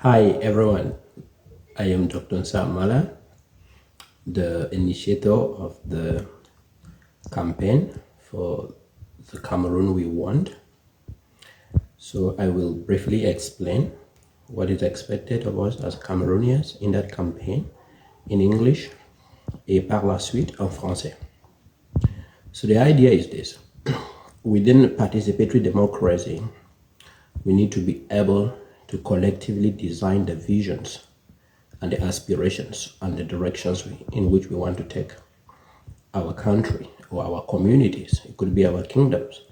Hi everyone, I am Dr. Nsah, the initiator of the campaign for the Cameroon we want. So I will briefly explain what is expected of us as Cameroonians in that campaign in English et par la suite en français. So the idea is this: within participatory democracy, we need to be able to collectively design the visions and the aspirations and the directions in which we want to take our country or our communities. It could be our kingdoms.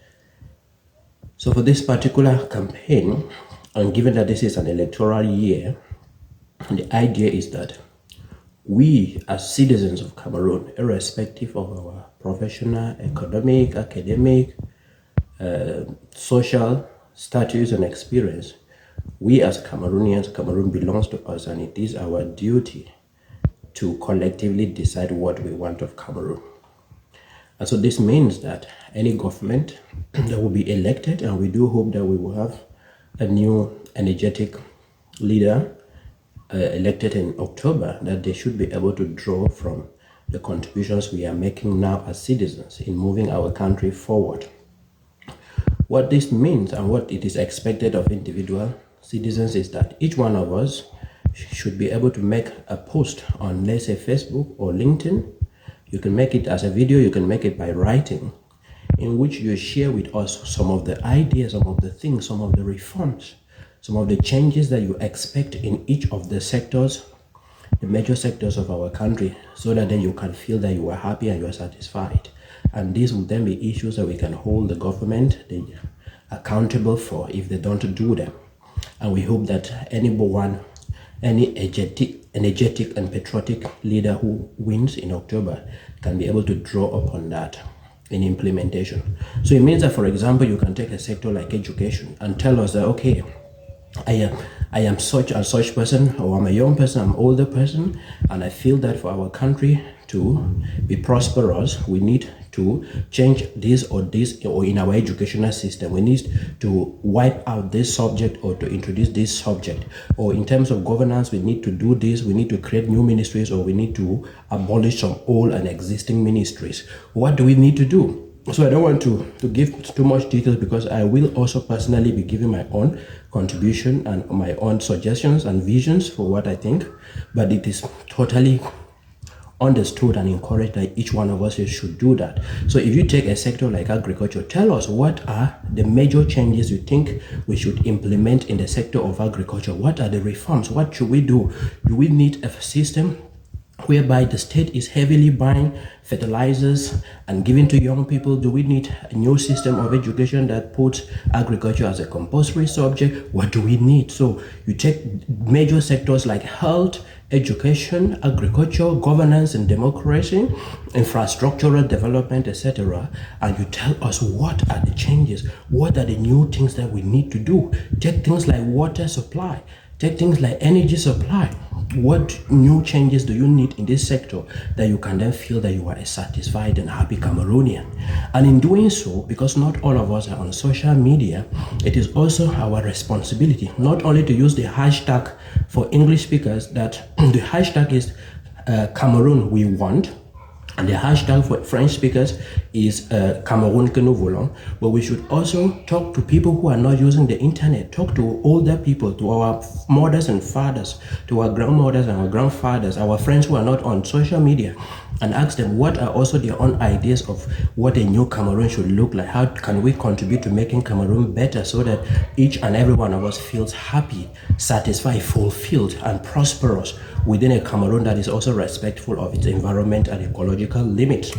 So for this particular campaign, and given that this is an electoral year, the idea is that we as citizens of Cameroon, irrespective of our professional, economic, academic, social status and experience, we as Cameroonians, Cameroon belongs to us, and it is our duty to collectively decide what we want of Cameroon. And so this means that any government that will be elected, and we do hope that we will have a new energetic leader elected in October, that they should be able to draw from the contributions we are making now as citizens in moving our country forward. What this means and what it is expected of individual citizens is that each one of us should be able to make a post on, let's say, Facebook or LinkedIn. You can make it as a video, you can make it by writing, in which you share with us some of the ideas, some of the things, some of the reforms, some of the changes that you expect in each of the sectors, the major sectors of our country, so that then you can feel that you are happy and you are satisfied. And these will then be issues that we can hold the government accountable for if they don't do them. And we hope that any energetic and patriotic leader who wins in October can be able to draw upon that in implementation. So it means that, for example, you can take a sector like education and tell us that, okay, I am such and such person, or I'm a young person, I'm an older person, and I feel that for our country to be prosperous, we need to change this, or in our educational system, we need to wipe out this subject or to introduce this subject. Or in terms of governance, we need to do this, we need to create new ministries, or we need to abolish some old and existing ministries. What do we need to do? So I don't want to give too much details, because I will also personally be giving my own contribution and my own suggestions and visions for what I think, but it is totally understood and encouraged that each one of us should do that. So if you take a sector like agriculture, tell us what are the major changes you think we should implement in the sector of agriculture. What are the reforms? What should we do? Do we need a system whereby the state is heavily buying fertilizers and giving to young people? Do we need a new system of education that puts agriculture as a compulsory subject? What do we need? So you take major sectors like health, education, agriculture, governance and democracy, infrastructural development, etc., and you tell us what are the changes, what are the new things that we need to do. Take things like water supply, take things like energy supply. What new changes do you need in this sector that you can then feel that you are a satisfied and happy Cameroonian? And in doing so, because not all of us are on social media, it is also our responsibility not only to use the hashtag for English speakers, that the hashtag is Cameroon we want, and the hashtag for French speakers is Cameroun que nous voulons. But we should also talk to people who are not using the internet, talk to older people, to our mothers and fathers, to our grandmothers and our grandfathers, our friends who are not on social media, and ask them what are also their own ideas of what a new Cameroon should look like. How can we contribute to making Cameroon better, so that each and every one of us feels happy, satisfied, fulfilled, and prosperous within a Cameroon that is also respectful of its environment and ecological limits.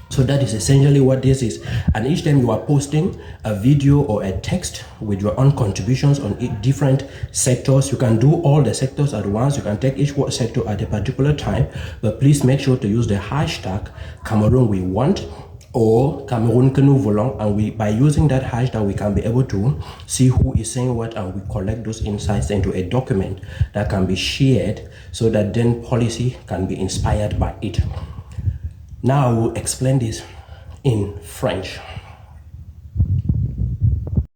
So that is essentially what this is. And each time you are posting a video or a text with your own contributions on different sectors, you can do all the sectors at once, you can take each sector at a particular time, but please make sure to use the hashtag Cameroon we want or Cameroun que nous voulons, and by using that hashtag we can be able to see who is saying what, and we collect those insights into a document that can be shared, so that then policy can be inspired by it. Now I will explain this in French.